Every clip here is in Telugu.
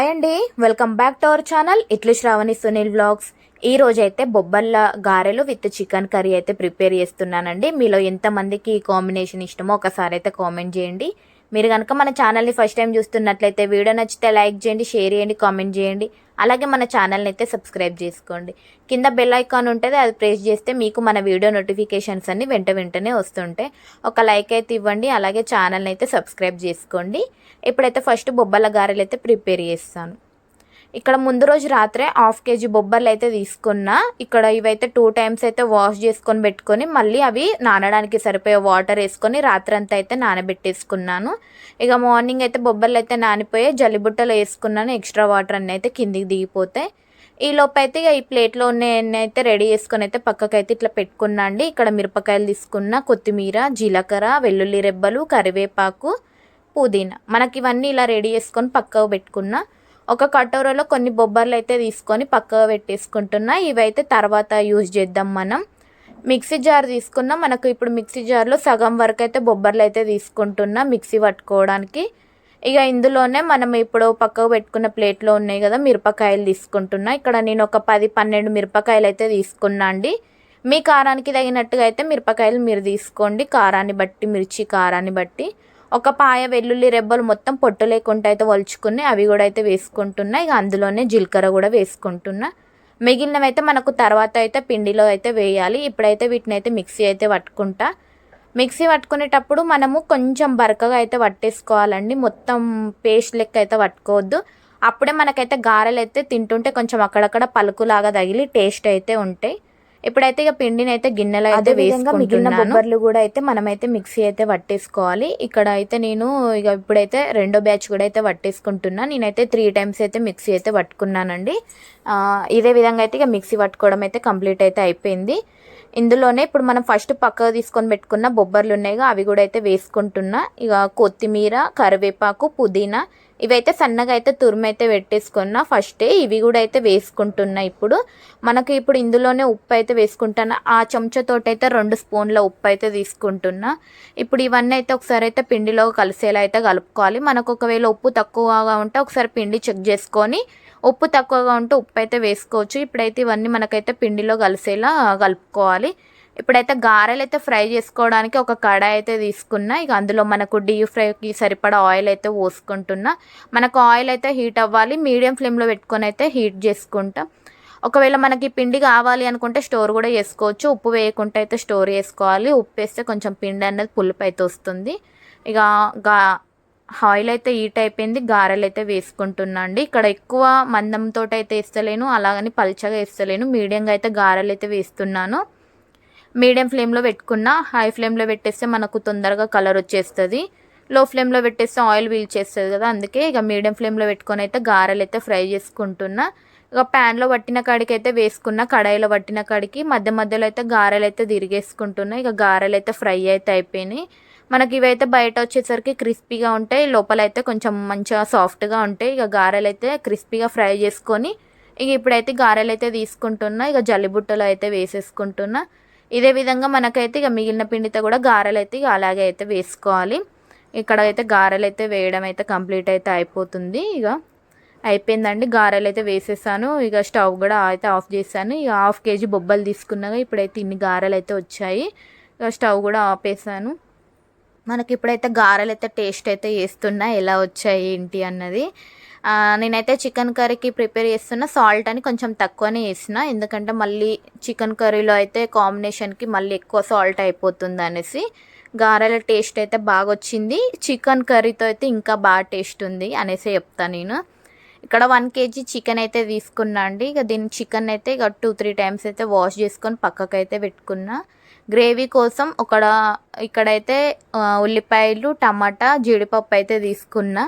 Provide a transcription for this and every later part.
హాయ్ అండి, welcome back to our channel ఇట్లు శ్రావణి సునీల్ వ్లాగ్స్. ఈ రోజైతే బొబ్బల్ల గారెలు విత్ చికెన్ కర్రీ అయితే ప్రిపేర్ చేస్తున్నానండి. మీలో ఎంతమందికి ఈ కాంబినేషన్ ఇష్టమో ఒకసారి అయితే కామెంట్ చేయండి. మీరు కనుక మన ఛానల్ని ఫస్ట్ టైం చూస్తున్నట్లయితే వీడియో నచ్చితే లైక్ చేయండి, షేర్ చేయండి, కామెంట్ చేయండి. అలాగే మన ఛానల్ని అయితే సబ్స్క్రైబ్ చేసుకోండి. కింద బెల్ ఐకాన్ ఉంటుంది, అది ప్రెస్ చేస్తే మీకు మన వీడియో నోటిఫికేషన్స్ అన్ని వెంటనే వస్తుంటాయి. ఒక లైక్ అయితే ఇవ్వండి, అలాగే ఛానల్ని అయితే సబ్స్క్రైబ్ చేసుకోండి. ఇప్పుడైతే ఫస్ట్ బొబ్బల గారెలు అయితే ప్రిపేర్ చేస్తాను. ఇక్కడ ముందు రోజు రాత్రే 1/2 kg బొబ్బర్లు అయితే తీసుకున్నా. ఇక్కడ ఇవైతే 2 times అయితే వాష్ చేసుకొని పెట్టుకొని మళ్ళీ అవి నానడానికి సరిపోయే వాటర్ వేసుకొని రాత్రంతా అయితే నానబెట్టేసుకున్నాను. ఇక మార్నింగ్ అయితే బొబ్బర్లు అయితే నానిపోయి జల్లిబుట్టలో వేసుకున్నాను. ఎక్స్ట్రా వాటర్ అన్నీ అయితే కిందికి దిగిపోతాయి. ఈ లోపు అయితే ఇక ఈ ప్లేట్లో ఉన్న ఎన్ని అయితే రెడీ చేసుకొని అయితే పక్కకైతే ఇట్లా పెట్టుకున్నా అండి. ఇక్కడ మిరపకాయలు తీసుకున్న, కొత్తిమీర, జీలకర్ర, వెల్లుల్లి రెబ్బలు, కరివేపాకు, పుదీనా, మనకి ఇవన్నీ ఇలా రెడీ చేసుకొని పక్కకు పెట్టుకున్నా. ఒక కటోరలో కొన్ని బొబ్బర్లు అయితే తీసుకొని పక్కగా పెట్టేసుకుంటున్నా. ఇవైతే తర్వాత యూజ్ చేద్దాం. మనం మిక్సీ జార్ తీసుకున్నా. మనకు ఇప్పుడు మిక్సీ జార్లో సగం వరకు అయితే బొబ్బర్లు అయితే తీసుకుంటున్నా మిక్సీ పట్టుకోవడానికి. ఇక ఇందులోనే మనం ఇప్పుడు పక్కకు పెట్టుకున్న ప్లేట్లో ఉన్నాయి కదా మిరపకాయలు తీసుకుంటున్నా. ఇక్కడ నేను ఒక 10-12 మిరపకాయలు అయితే తీసుకున్నా అండి. మీ కారానికి తగినట్టుగా అయితే మిరపకాయలు మీరు తీసుకోండి, కారాన్ని బట్టి, మిర్చి కారాన్ని బట్టి. ఒక పాయ వెల్లుల్లి రెబ్బలు మొత్తం పొట్టు లేకుండా అయితే వలుచుకుని అవి కూడా అయితే వేసుకుంటున్నా. ఇక అందులోనే జీలకర్ర కూడా వేసుకుంటున్నా. మిగిలినవి అయితే మనకు తర్వాత అయితే పిండిలో అయితే వేయాలి. ఇప్పుడైతే వీటిని అయితే మిక్సీ అయితే పట్టుకుంటా. మిక్సీ పట్టుకునేటప్పుడు మనము కొంచెం బరకగా అయితే పట్టేసుకోవాలండి, మొత్తం పేస్ట్ లెక్క అయితే పట్టుకోవద్దు. అప్పుడే మనకైతే గారెలు అయితే తింటుంటే కొంచెం అక్కడక్కడ పలుకులాగా తగిలి టేస్ట్ అయితే ఉంటాయి. ఇప్పుడైతే ఇక పిండిని అయితే గిన్నెలో అయితే వేసుకుంటున్నాను. మిగిలిన బొబ్బర్లు కూడా అయితే మనమైతే మిక్సీ అయితే పట్టేసుకోవాలి. ఇక్కడ అయితే నేను ఇక ఇప్పుడైతే రెండో బ్యాచ్ కూడా అయితే పట్టేసుకుంటున్నా. నేనైతే 3 times అయితే మిక్సీ అయితే పట్టుకున్నానండి. ఇదే విధంగా అయితే ఇక మిక్సీ పట్టుకోవడం అయితే కంప్లీట్ అయితే అయిపోయింది. ఇందులోనే ఇప్పుడు మనం ఫస్ట్ పక్కకు తీసుకొని పెట్టుకున్న బొబ్బర్లు ఉన్నాయిగా అవి కూడా అయితే వేసుకుంటున్నా. ఇక కొత్తిమీర, కరివేపాకు, పుదీనా ఇవైతే సన్నగా అయితే తురుమైతే పెట్టేసుకున్నా ఫస్టే. ఇవి కూడా అయితే వేసుకుంటున్నా. ఇప్పుడు మనకి ఇప్పుడు ఇందులోనే ఉప్పు అయితే వేసుకుంటున్నా. ఆ చెంచాతోటి అయితే 2 స్పూన్ల ఉప్పు అయితే తీసుకుంటున్నా. ఇప్పుడు ఇవన్నీ అయితే ఒకసారి అయితే పిండిలో కలిసేలా అయితే కలుపుకోవాలి. మనకు ఒకవేళ ఉప్పు తక్కువగా ఉంటే ఒకసారి పిండి చెక్ చేసుకొని ఉప్పు తక్కువగా ఉంటే ఉప్పు అయితే వేసుకోవచ్చు. ఇప్పుడైతే ఇవన్నీ మనకైతే పిండిలో కలిసేలా కలుపుకోవాలి. ఇప్పుడైతే గారెలు అయితే ఫ్రై చేసుకోవడానికి ఒక కడాయి అయితే తీసుకున్నా. ఇక అందులో మనకు డీప్ ఫ్రైకి సరిపడా ఆయిల్ అయితే పోసుకుంటున్నా. మనకు ఆయిల్ అయితే హీట్ అవ్వాలి. మీడియం ఫ్లేమ్లో పెట్టుకొని అయితే హీట్ చేసుకుంటాం. ఒకవేళ మనకి పిండి కావాలి అనుకుంటే స్టోర్ కూడా చేసుకోవచ్చు. ఉప్పు వేయకుండా అయితే స్టోర్ చేసుకోవాలి. ఉప్పు వేస్తే కొంచెం పిండి అనేది పులుపు అయితే వస్తుంది. ఇక ఆయిల్ అయితే హీట్ అయిపోయింది. గారెలు అయితే వేసుకుంటున్నా అండి. ఇక్కడ ఎక్కువ మందంతో అయితే వేస్తలేను, అలాగని పల్చగా వేస్తలేను, మీడియంగా అయితే గారెలు అయితే వేస్తున్నాను. మీడియం ఫ్లేమ్లో పెట్టుకున్నా. హై ఫ్లేమ్లో పెట్టేస్తే మనకు తొందరగా కలర్ వచ్చేస్తుంది. లో ఫ్లేమ్లో పెట్టేస్తే ఆయిల్ పీల్చేస్తుంది కదా, అందుకే ఇక మీడియం ఫ్లేమ్లో పెట్టుకొని అయితే గారెలు అయితే ఫ్రై చేసుకుంటున్నా. ఇక ప్యాన్లో పట్టిన కాడికి అయితే వేసుకున్న, కడాయిలో పట్టిన కాడికి మధ్య మధ్యలో అయితే గారెలు అయితే తిరిగేసుకుంటున్నా. ఇక గారెలు అయితే ఫ్రై అయితే అయిపోయినాయి. మనకి ఇవైతే బయట వచ్చేసరికి క్రిస్పీగా ఉంటాయి, లోపల అయితే కొంచెం మంచిగా సాఫ్ట్గా ఉంటాయి. ఇక గారెలు అయితే క్రిస్పీగా ఫ్రై చేసుకొని ఇక ఇప్పుడైతే గారెలు అయితే తీసుకుంటున్నా. ఇక జల్లిబుట్టలో అయితే వేసేసుకుంటున్నా. ఇదే విధంగా మనకైతే ఇక మిగిలిన పిండితో కూడా గారెలు అయితే ఇక అలాగే అయితే వేసుకోవాలి. ఇక్కడ అయితే గారెలు అయితే వేయడం అయితే కంప్లీట్ అయితే అయిపోతుంది. ఇక అయిపోయిందండి, గారెలు అయితే వేసేసాను. ఇక స్టవ్ కూడా అయితే ఆఫ్ చేశాను. ఇక 1/2 kg బొబ్బలు తీసుకున్నాక ఇప్పుడైతే ఇన్ని గారెలు అయితే వచ్చాయి. ఇక స్టవ్ కూడా ఆపేసాను. మనకి ఇప్పుడైతే గారెలు అయితే టేస్ట్ అయితే చేస్తున్నా, ఎలా వచ్చాయి ఏంటి అన్నది. నేనైతే చికెన్ కర్రీకి ప్రిపేర్ చేస్తున్నా. సాల్ట్ అని కొంచెం తక్కువనే వేసిన, ఎందుకంటే మళ్ళీ చికెన్ కర్రీలో అయితే కాంబినేషన్కి మళ్ళీ ఎక్కువ సాల్ట్ అయిపోతుంది అనేసి. గారెల టేస్ట్ అయితే బాగా వచ్చింది. చికెన్ కర్రీతో అయితే ఇంకా బాగా టేస్ట్ ఉంది అనేసి చెప్తాను నేను. ఇక్కడ 1 kg చికెన్ అయితే తీసుకున్నా అండి. ఇక దీని చికెన్ అయితే ఇక 2-3 times అయితే వాష్ చేసుకొని పక్కకైతే పెట్టుకున్నా. గ్రేవీ కోసం ఇక్కడైతే ఉల్లిపాయలు, టమాటా, జీడిపప్పు అయితే తీసుకున్నా.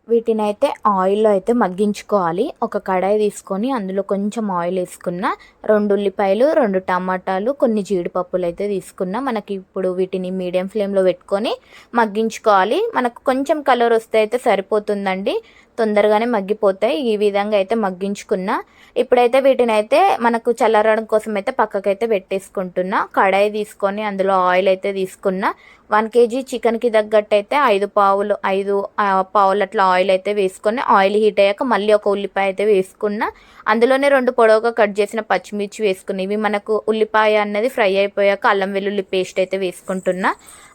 వీటిని అయితే ఆయిల్లో అయితే మగ్గించుకోవాలి. ఒక కడాయి తీసుకొని అందులో కొంచెం ఆయిల్ వేసుకున్న, 2 ఉల్లిపాయలు, 2 టమాటాలు, కొన్ని జీడిపప్పులు అయితే తీసుకున్నా. మనకి ఇప్పుడు వీటిని మీడియం ఫ్లేమ్లో పెట్టుకొని మగ్గించుకోవాలి. మనకు కొంచెం కలర్ వస్తే అయితే సరిపోతుందండి. తొందరగానే మగ్గిపోతాయి. ఈ విధంగా అయితే మగ్గించుకున్నా. ఇప్పుడైతే వీటిని అయితే మనకు చల్లారడం కోసం అయితే పక్కకైతే పెట్టేసుకుంటున్నా. కడాయి తీసుకొని అందులో ఆయిల్ అయితే తీసుకున్నా. 1 kg చికెన్కి తగ్గట్టు అయితే 5 పావులు అట్లా ఆయిల్ అయితే వేసుకొని, ఆయిల్ హీట్ అయ్యాక మళ్ళీ ఒక ఉల్లిపాయ అయితే వేసుకున్నా. అందులోనే 2 పొడవుగా కట్ చేసిన పచ్చిమిర్చి వేసుకుని, ఇవి మనకు ఉల్లిపాయ అన్నది ఫ్రై అయిపోయాక అల్లం వెల్లుల్లి పేస్ట్ అయితే వేసుకుంటున్నా.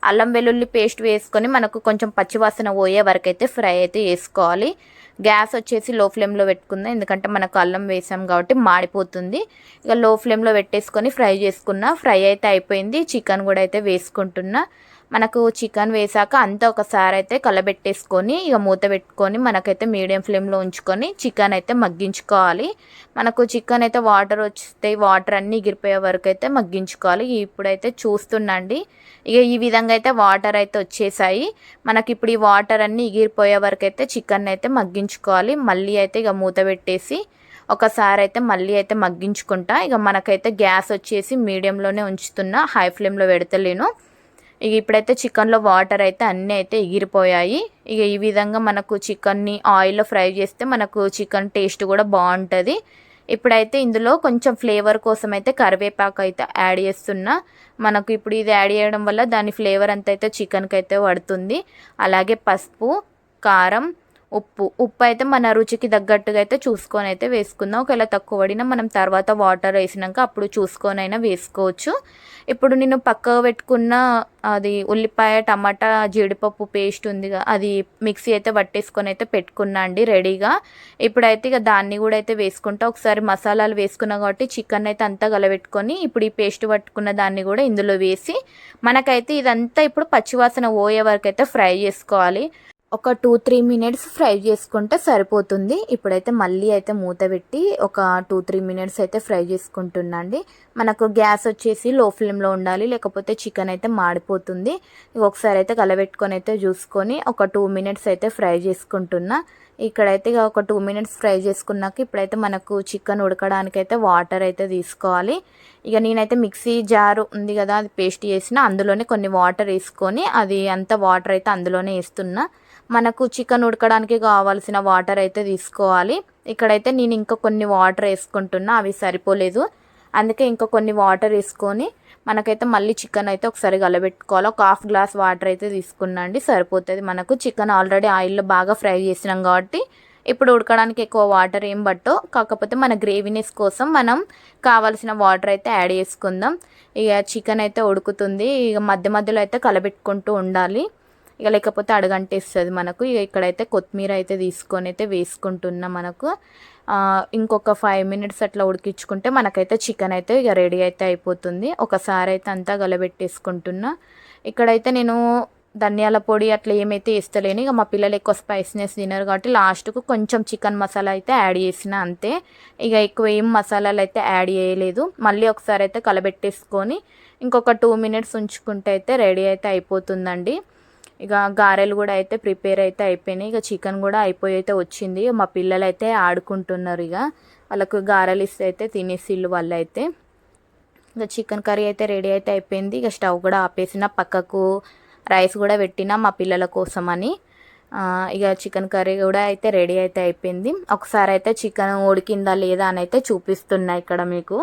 అల్లం వెల్లుల్లి పేస్ట్ వేసుకొని మనకు కొంచెం పచ్చివాసన పోయే వరకు అయితే ఫ్రై అయితే చేసుకోవాలి. గ్యాస్ వచ్చేసి లో ఫ్లేమ్లో పెట్టుకుందాం, ఎందుకంటే మనకు అల్లం వేసాం కాబట్టి మాడిపోతుంది. ఇక లో ఫ్లేమ్లో పెట్టేసుకొని ఫ్రై చేసుకున్నా. ఫ్రై అయితే అయిపోయింది. చికెన్ కూడా అయితే వేసుకుంటున్నా. మనకు చికెన్ వేసాక అంతా ఒకసారి అయితే కలబెట్టేసుకొని ఇక మూత పెట్టుకొని మనకైతే మీడియం ఫ్లేమ్లో ఉంచుకొని చికెన్ అయితే మగ్గించుకోవాలి. మనకు చికెన్ అయితే వాటర్ వస్తాయి, వాటర్ అన్నీ ఎగిరిపోయే వరకు అయితే మగ్గించుకోవాలి. ఇప్పుడైతే చూస్తుండండి, ఇక ఈ విధంగా అయితే వాటర్ అయితే వచ్చేసాయి. మనకి ఇప్పుడు ఈ వాటర్ అన్నీ ఎగిరిపోయే వరకు అయితే చికెన్ అయితే మగ్గించుకోవాలి. మళ్ళీ అయితే ఇక మూత పెట్టేసి ఒకసారి అయితే మళ్ళీ అయితే మగ్గించుకుంటా. ఇక మనకైతే గ్యాస్ వచ్చేసి మీడియంలోనే ఉంచుతున్నా, హై ఫ్లేమ్లో పెడతలేను. ఇక ఇప్పుడైతే చికెన్లో వాటర్ అయితే అన్నీ అయితే ఎగిరిపోయాయి. ఇక ఈ విధంగా మనకు చికెన్ని ఆయిల్లో ఫ్రై చేస్తే మనకు చికెన్ టేస్ట్ కూడా బాగుంటుంది. ఇప్పుడైతే ఇందులో కొంచెం ఫ్లేవర్ కోసం అయితే కరివేపాకు అయితే యాడ్ చేస్తున్నా. మనకు ఇప్పుడు ఇది యాడ్ చేయడం వల్ల దాని ఫ్లేవర్ అంతా అయితే చికెన్కి అయితే పడుతుంది. అలాగే పసుపు, కారం, ఉప్పు అయితే మన రుచికి తగ్గట్టుగా అయితే చూసుకొని అయితే వేసుకుందాం. ఒకవేళ తక్కువ పడినా మనం తర్వాత వాటర్ వేసినాక అప్పుడు చూసుకొని అయినా వేసుకోవచ్చు. ఇప్పుడు నేను పక్కకు పెట్టుకున్న అది ఉల్లిపాయ, టమాటా, జీడిపప్పు పేస్ట్ ఉందిగా, అది మిక్సీ అయితే పట్టేసుకొని అయితే పెట్టుకున్నా అండి రెడీగా. ఇప్పుడైతే ఇక దాన్ని కూడా అయితే వేసుకుంటా. ఒకసారి మసాలాలు వేసుకున్నా కాబట్టి చికెన్ అయితే అంతా కలబెట్టుకొని ఇప్పుడు ఈ పేస్ట్ పట్టుకున్న దాన్ని కూడా ఇందులో వేసి మనకైతే ఇదంతా ఇప్పుడు పచ్చివాసన పోయే వరకు అయితే ఫ్రై చేసుకోవాలి. ఒక 2-3 మినిట్స్ ఫ్రై చేసుకుంటే సరిపోతుంది. ఇప్పుడైతే మళ్ళీ అయితే మూత పెట్టి ఒక 2-3 మినిట్స్ అయితే ఫ్రై చేసుకుంటున్నా అండి. మనకు గ్యాస్ వచ్చేసి లో ఫ్లేమ్లో ఉండాలి, లేకపోతే చికెన్ అయితే మాడిపోతుంది. ఒకసారి అయితే కలబెట్టుకొని అయితే చూసుకొని ఒక 2 మినిట్స్ అయితే ఫ్రై చేసుకుంటున్నా. ఇక్కడైతే ఒక 2 మినిట్స్ ఫ్రై చేసుకున్నాక ఇప్పుడైతే మనకు చికెన్ ఉడకడానికి అయితే వాటర్ అయితే తీసుకోవాలి. ఇక నేనైతే మిక్సీ జారు ఉంది కదా, అది పేస్ట్ చేసిన అందులోనే కొన్ని వాటర్ వేసుకొని అది అంతా వాటర్ అయితే అందులోనే వేస్తున్నా. మనకు చికెన్ ఉడకడానికి కావాల్సిన వాటర్ అయితే తీసుకోవాలి. ఇక్కడైతే నేను ఇంకా కొన్ని వాటర్ వేసుకుంటున్నా, అవి సరిపోలేదు, అందుకే ఇంకా కొన్ని వాటర్ వేసుకొని మనకైతే మళ్ళీ చికెన్ అయితే ఒకసారి కలబెట్టుకోవాలి. ఒక 1/2 గ్లాస్ వాటర్ అయితే తీసుకున్నా అండి, సరిపోతుంది. మనకు చికెన్ ఆల్రెడీ ఆయిల్లో బాగా ఫ్రై చేసినాం కాబట్టి ఇప్పుడు ఉడకడానికి ఎక్కువ వాటర్ ఏం పట్టో, కాకపోతే మన గ్రేవీనెస్ కోసం మనం కావాల్సిన వాటర్ అయితే యాడ్ చేసుకుందాం. ఇక చికెన్ అయితే ఉడుకుతుంది, ఇక మధ్య మధ్యలో అయితే కలబెట్టుకుంటూ ఉండాలి, ఇక లేకపోతే అడగంటేస్తుంది మనకు. ఇక ఇక్కడైతే కొత్తిమీర అయితే తీసుకొని అయితే వేసుకుంటున్నా. మనకు ఇంకొక 5 మినిట్స్ అట్లా ఉడికించుకుంటే మనకైతే చికెన్ అయితే ఇక రెడీ అయితే అయిపోతుంది. ఒకసారి అయితే అంతా కలబెట్టేసుకుంటున్నా. ఇక్కడైతే నేను ధనియాల పొడి అట్లా ఏమైతే వేస్తలేను, ఇక మా పిల్లలు ఎక్కువ స్పైసీనెస్ తినరు కాబట్టి లాస్ట్కు కొంచెం చికెన్ మసాలా అయితే యాడ్ చేసిన అంతే. ఇక ఎక్కువ ఏం మసాలాలు అయితే యాడ్ చేయలేదు. మళ్ళీ ఒకసారి అయితే కలబెట్టేసుకొని ఇంకొక 2 మినిట్స్ ఉంచుకుంటే అయితే రెడీ అయితే అయిపోతుందండి. ఇక గారెలు కూడా అయితే ప్రిపేర్ అయితే అయిపోయినాయి. ఇక చికెన్ కూడా అయిపోయి అయితే వచ్చింది. మా పిల్లలు అయితే ఆడుకుంటున్నారు, ఇక వాళ్ళకు గారెలు ఇస్తే అయితే తినేసిళ్ళు వాళ్ళు అయితే. ఇక చికెన్ కర్రీ అయితే రెడీ అయితే అయిపోయింది. ఇక స్టవ్ కూడా ఆపేసిన, పక్కకు రైస్ కూడా పెట్టిన మా పిల్లల కోసం అని. ఇక చికెన్ కర్రీ కూడా అయితే రెడీ అయితే అయిపోయింది. ఒకసారి అయితే చికెన్ ఉడికిందా లేదా అని అయితే చూపిస్తున్నా ఇక్కడ మీకు.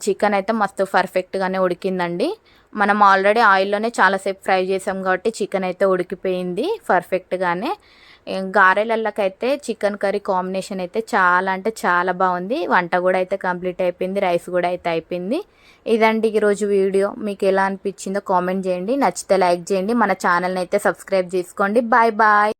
చికెన్ అయితే మస్తు పర్ఫెక్ట్గానే ఉడికిందండి. మనం ఆల్రెడీ ఆయిల్లోనే చాలాసేపు ఫ్రై చేసాం కాబట్టి చికెన్ అయితే ఉడికిపోయింది పర్ఫెక్ట్గానే. గారెలకైతే చికెన్ కర్రీ కాంబినేషన్ అయితే చాలా అంటే చాలా బాగుంది. వంట కూడా అయితే కంప్లీట్ అయిపోయింది, రైస్ కూడా అయితే అయిపోయింది. ఇదండి ఈరోజు వీడియో. మీకు ఎలా అనిపించిందో కామెంట్ చేయండి, నచ్చితే లైక్ చేయండి, మన ఛానల్ని అయితే సబ్స్క్రైబ్ చేసుకోండి. Bye bye.